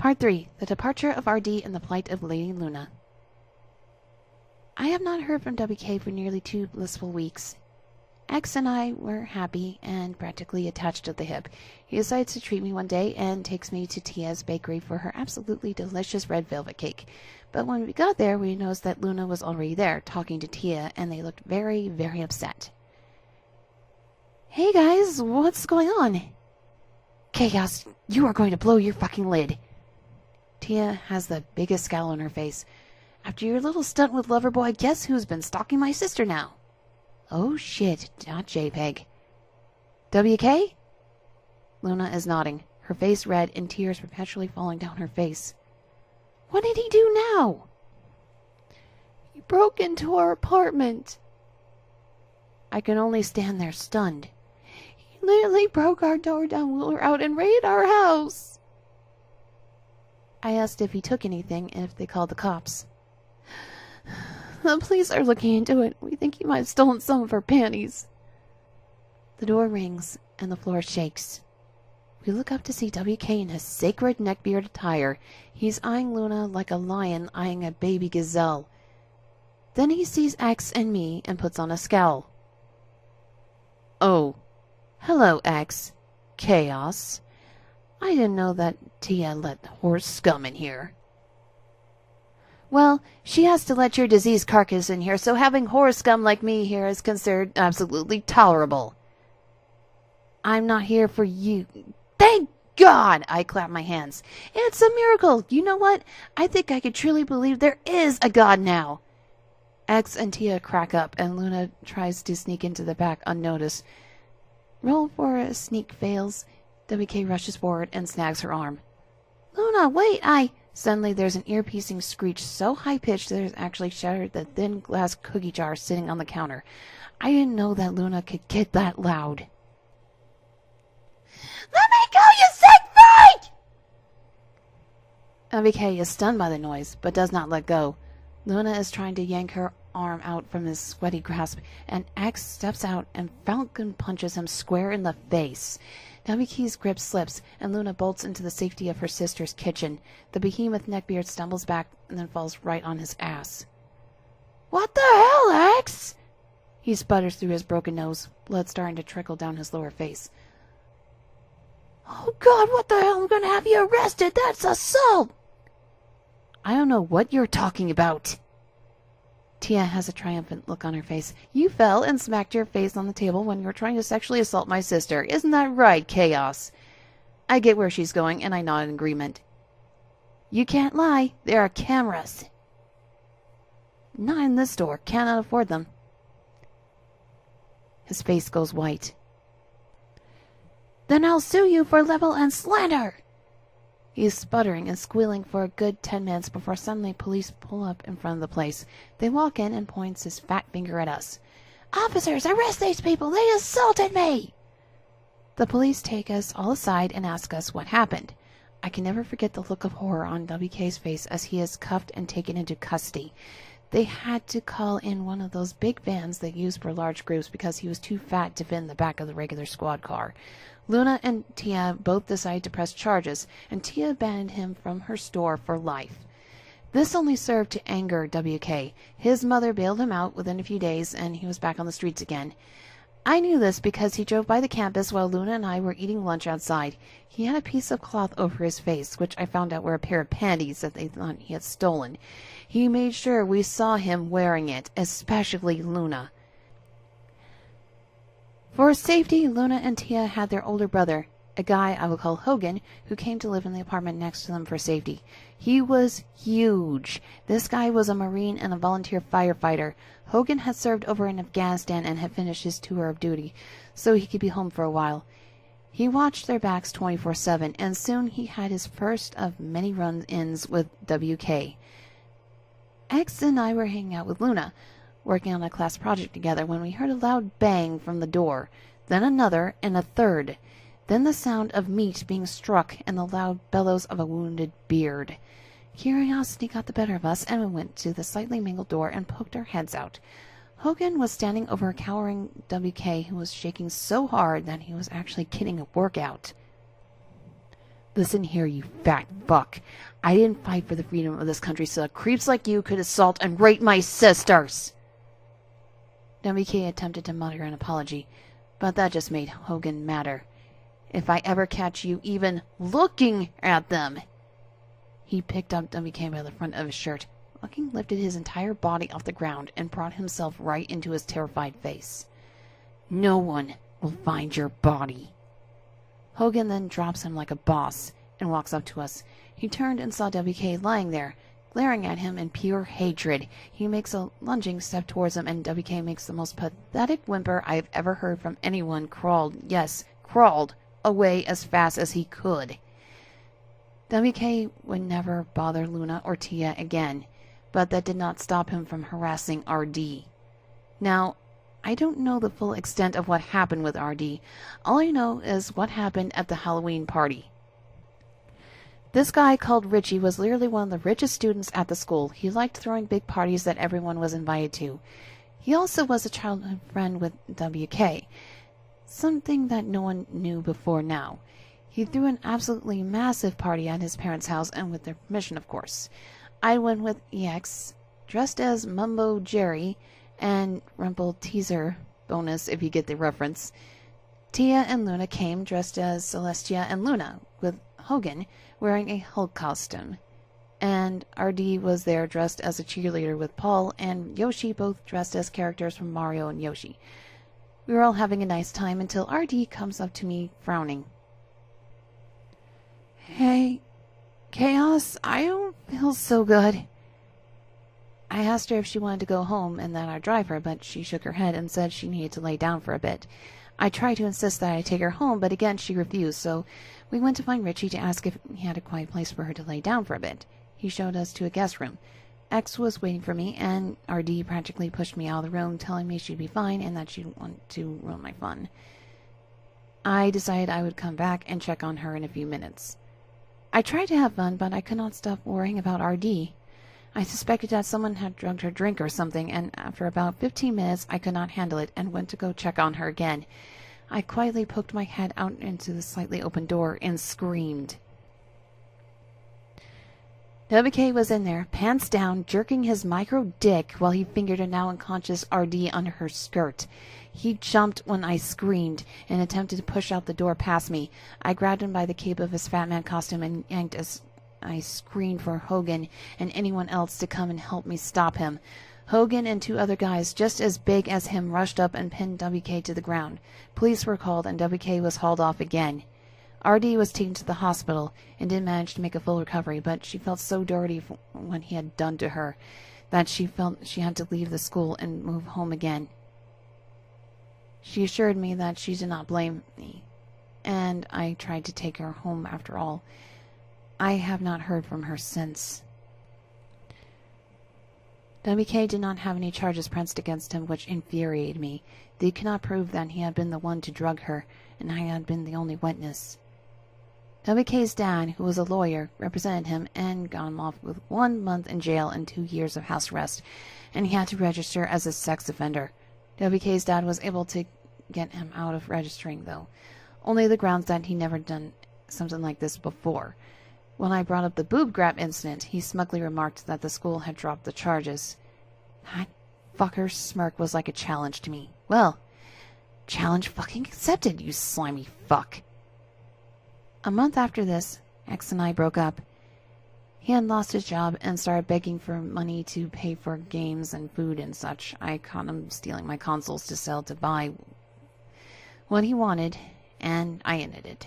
Part 3. The Departure of RD and the Plight of Lady Luna. I have not heard from WK for nearly 2 blissful weeks. X and I were happy and practically attached at the hip. He decides to treat me one day and takes me to Tia's bakery for her absolutely delicious red velvet cake. But when we got there, we noticed that Luna was already there, talking to Tia, and they looked very, very upset. Hey guys, what's going on? Chaos, you are going to blow your fucking lid. Tia has the biggest scowl on her face. After your little stunt with Loverboy, guess who's been stalking my sister now? Oh shit, not JPEG. WK? Luna is nodding, her face red and tears perpetually falling down her face. What did he do now? He broke into our apartment. I can only stand there stunned. He literally broke our door down when we were out and raided our house. I asked if he took anything and if they called the cops. The police are looking into it. We think he might have stolen some of our panties. The door rings and the floor shakes. We look up to see WK in his sacred neckbeard attire. He's eyeing Luna like a lion eyeing a baby gazelle. Then he sees X and me and puts on a scowl. Oh, hello, X. Chaos. I didn't know that Tia let horse scum in here. Well, she has to let your diseased carcass in here, so having horse scum like me here is considered absolutely tolerable. I'm not here for you. Thank God! I clap my hands. It's a miracle. You know what? I think I could truly believe there is a God now. X and Tia crack up, and Luna tries to sneak into the back unnoticed. Roll for a sneak fails. WK rushes forward and snags her arm. Luna, wait, Suddenly there's an ear-piercing screech so high-pitched that it actually shattered the thin glass cookie jar sitting on the counter. I didn't know that Luna could get that loud. Let me go, you sick freak! WK is stunned by the noise, but does not let go. Luna is trying to yank her arm out from his sweaty grasp, and X steps out and Falcon punches him square in the face. WK's grip slips, and Luna bolts into the safety of her sister's kitchen. The behemoth neckbeard stumbles back and then falls right on his ass. What the hell, X? He sputters through his broken nose, blood starting to trickle down his lower face. Oh God, what the hell? I'm gonna have you arrested! That's assault! I don't know what you're talking about. Tia has a triumphant look on her face. You fell and smacked your face on the table when you were trying to sexually assault my sister. Isn't that right, Chaos? I get where she's going, and I nod in agreement. You can't lie. There are cameras. Not in this store. Cannot afford them. His face goes white. Then I'll sue you for libel and slander. He's sputtering and squealing for a good 10 minutes before suddenly police pull up in front of the place. They walk in and points his fat finger at us. Officers, arrest these people! They assaulted me! The police take us all aside and ask us what happened. I can never forget the look of horror on WK's face as he is cuffed and taken into custody. They had to call in one of those big vans they use for large groups because he was too fat to fit in the back of the regular squad car. Luna and Tia both decided to press charges, and Tia banned him from her store for life. This only served to anger WK. His mother bailed him out within a few days, and he was back on the streets again. I knew this because he drove by the campus while Luna and I were eating lunch outside. He had a piece of cloth over his face, which I found out were a pair of panties that they thought he had stolen. He made sure we saw him wearing it, especially Luna. For safety, Luna and Tia had their older brother, a guy I will call Hogan, who came to live in the apartment next to them for safety. He was huge. This guy was a Marine and a volunteer firefighter. Hogan had served over in Afghanistan and had finished his tour of duty, so he could be home for a while. He watched their backs 24/7, and soon he had his first of many run-ins with WK. X and I were hanging out with Luna, working on a class project together, when we heard a loud bang from the door, then another and a third, then the sound of meat being struck and the loud bellows of a wounded beard. Curiosity got the better of us, and we went to the slightly mangled door and poked our heads out. Hogan was standing over a cowering WK who was shaking so hard that he was actually getting a workout. Listen here, you fat fuck. I didn't fight for the freedom of this country so that creeps like you could assault and rape my sisters. WK attempted to mutter an apology, but that just made Hogan madder. If I ever catch you even looking at them. He picked up WK by the front of his shirt, lifted his entire body off the ground, and brought himself right into his terrified face. No one will find your body. Hogan then drops him like a boss and walks up to us. He turned and saw WK lying there, glaring at him in pure hatred. He makes a lunging step towards him, and WK makes the most pathetic whimper I have ever heard from anyone. Crawled away as fast as he could. WK would never bother Luna or Tia again, but that did not stop him from harassing RD. Now, I don't know the full extent of what happened with RD. All I know is what happened at the Halloween party. This guy called Richie was literally one of the richest students at the school. He liked throwing big parties that everyone was invited to. He also was a childhood friend with WK, something that no one knew before now. He threw an absolutely massive party at his parents' house, and with their permission, of course. I went with EX, dressed as Mumbo Jerry and Rumple Teaser, bonus if you get the reference. Tia and Luna came dressed as Celestia and Luna, with Hogan wearing a Hulk costume. And RD was there dressed as a cheerleader with Paul and Yoshi, both dressed as characters from Mario and Yoshi. We were all having a nice time until RD comes up to me frowning. Hey, Chaos, I don't feel so good. I asked her if she wanted to go home and that I'd drive her, but she shook her head and said she needed to lay down for a bit. I tried to insist that I take her home, but again she refused, so we went to find Richie to ask if he had a quiet place for her to lay down for a bit. He showed us to a guest room. X was waiting for me, and RD practically pushed me out of the room, telling me she'd be fine and that she didn't want to ruin my fun. I decided I would come back and check on her in a few minutes. I tried to have fun, but I could not stop worrying about RD. I suspected that someone had drugged her drink or something, and after about 15 minutes I could not handle it and went to go check on her again. I quietly poked my head out into the slightly open door and screamed. WK was in there, pants down, jerking his micro dick while he fingered a now unconscious RD under her skirt. He jumped when I screamed and attempted to push out the door past me. I grabbed him by the cape of his fat man costume and yanked as I screamed for Hogan and anyone else to come and help me stop him. Hogan and two other guys just as big as him rushed up and pinned WK to the ground. Police were called and WK was hauled off again. RD was taken to the hospital and did manage to make a full recovery, but she felt so dirty for what he had done to her that she felt she had to leave the school and move home again. She assured me that she did not blame me, and I tried to take her home after all. I have not heard from her since. WK did not have any charges pressed against him, which infuriated me. They could not prove that he had been the one to drug her, and I had been the only witness. WK's dad, who was a lawyer, represented him and got him off with 1 month in jail and 2 years of house arrest, and he had to register as a sex offender. WK's dad was able to get him out of registering, though, only the grounds that he never done something like this before. When I brought up the boob grab incident, he smugly remarked that the school had dropped the charges. That fucker's smirk was like a challenge to me. Well, challenge fucking accepted, you slimy fuck. A month after this, X and I broke up. He had lost his job and started begging for money to pay for games and food and such. I caught him stealing my consoles to sell to buy what he wanted, and I ended it.